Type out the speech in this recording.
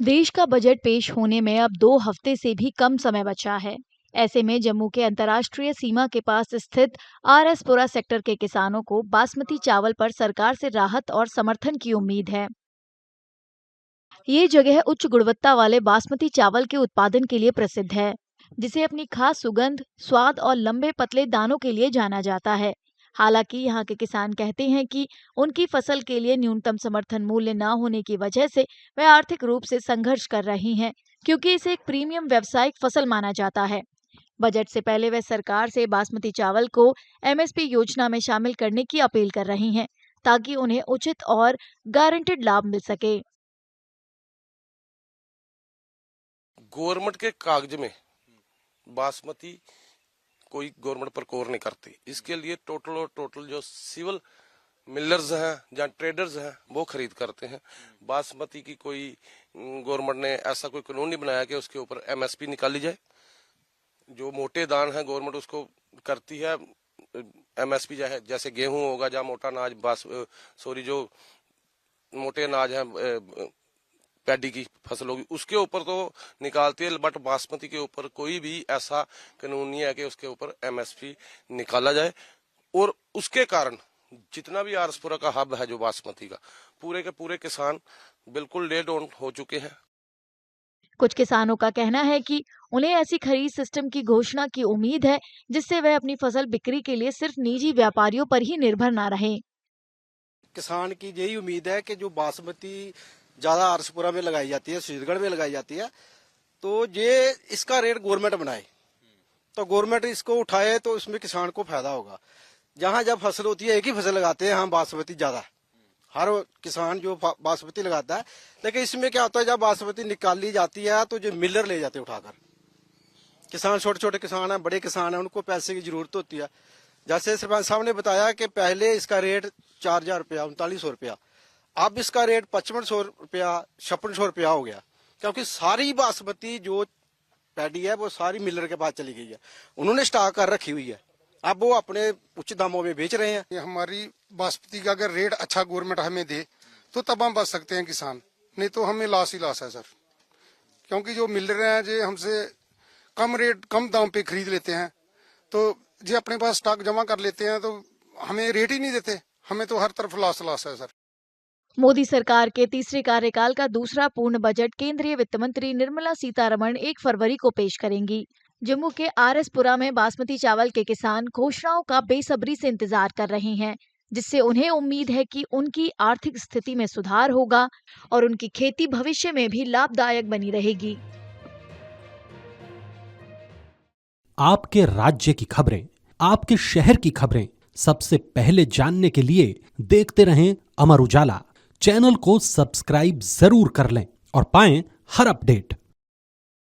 देश का बजट पेश होने में अब 2 हफ्ते से भी कम समय बचा है। ऐसे में जम्मू के अंतर्राष्ट्रीय सीमा के पास स्थित आरएसपुरा सेक्टर के किसानों को बासमती चावल पर सरकार से राहत और समर्थन की उम्मीद है। ये जगह उच्च गुणवत्ता वाले बासमती चावल के उत्पादन के लिए प्रसिद्ध है, जिसे अपनी खास सुगंध, स्वाद और लंबे पतले दानों के लिए जाना जाता है। हालांकि यहाँ के किसान कहते हैं कि उनकी फसल के लिए न्यूनतम समर्थन मूल्य न होने की वजह से वे आर्थिक रूप से संघर्ष कर रही हैं, क्योंकि इसे एक प्रीमियम व्यावसायिक फसल माना जाता है। बजट से पहले वे सरकार से बासमती चावल को एमएसपी योजना में शामिल करने की अपील कर रही हैं, ताकि उन्हें उचित और गारंटेड लाभ मिल सके। गवर्नमेंट के कागज में बासमती कोई गवर्नमेंट प्रकोर नहीं करती। इसके लिए टोटल जो सिविल मिलर्स हैं या ट्रेडर्स हैं वो खरीद करते हैं। बासमती की कोई गवर्नमेंट ने ऐसा कोई कानून नहीं बनाया कि उसके ऊपर एमएसपी निकाली जाए। जो मोटे दान है गवर्नमेंट उसको करती है एमएसपी, जैसे गेहूं होगा या मोटा अनाज जो मोटे अनाज है पैडी की फसल होगी उसके ऊपर तो निकालती है, बट बासमती के ऊपर कोई भी ऐसा कानून नहीं है कि उसके ऊपर एमएसपी निकाला जाए। और उसके कारण जितना भी आरएसपुरा का हब है जो बासमती का, पूरे के पूरे किसान बिल्कुल डे डाउन हो चुके हैं। कुछ किसानों का कहना है कि उन्हें ऐसी खरीद सिस्टम की घोषणा की उम्मीद है, जिससे वह अपनी फसल बिक्री के लिए सिर्फ निजी व्यापारियों पर ही निर्भर न रहे। किसान की यही उम्मीद है कि जो बासमती ज्यादा आरएसपुरा में लगाई जाती है, सुशीलगढ़ में लगाई जाती है, तो ये इसका रेट गवर्नमेंट बनाए, तो गवर्नमेंट इसको उठाए तो इसमें किसान को फायदा होगा। जहाँ जब फसल होती है एक ही फसल लगाते हैं हम बासमती ज्यादा, हर किसान जो बासमती लगाता है, लेकिन इसमें क्या होता है जब बासमती निकाली जाती है तो जो मिलर ले जाते हैं उठाकर। किसान छोटे छोटे किसान है, बड़े किसान है, उनको पैसे की जरूरत होती है। जैसे सरपंच साहब ने बताया कि पहले इसका रेट 4000 रुपया, 3900 रुपया, अब इसका रेट 5500 रुपया, 5600 रुपया हो गया, क्योंकि सारी बासमती जो पैडी है वो सारी मिलर के पास चली गई है, उन्होंने स्टॉक कर रखी हुई है, अब वो अपने उच्च दामों में बेच रहे हैं। ये हमारी बासमती का अगर रेट अच्छा गवर्नमेंट हमें दे तो तब हम बच सकते हैं किसान, नहीं तो हमें लॉस ही लॉस है सर, क्योंकि जो मिलर हैं जो हमसे कम रेट कम दाम पे खरीद लेते हैं, तो जो अपने पास स्टॉक जमा कर लेते हैं तो हमें रेट ही नहीं देते, हमें तो हर तरफ लॉस लॉस है सर। मोदी सरकार के तीसरे कार्यकाल का दूसरा पूर्ण बजट केंद्रीय वित्त मंत्री निर्मला सीतारमण 1 फरवरी को पेश करेंगी। जम्मू के आरएसपुरा में बासमती चावल के किसान घोषणाओं का बेसब्री से इंतजार कर रहे हैं, जिससे उन्हें उम्मीद है कि उनकी आर्थिक स्थिति में सुधार होगा और उनकी खेती भविष्य में भी लाभदायक बनी रहेगी। आपके राज्य की खबरें, आपके शहर की खबरें सबसे पहले जानने के लिए देखते रहें अमर उजाला। चैनल को सब्सक्राइब जरूर कर लें और पाएं हर अपडेट।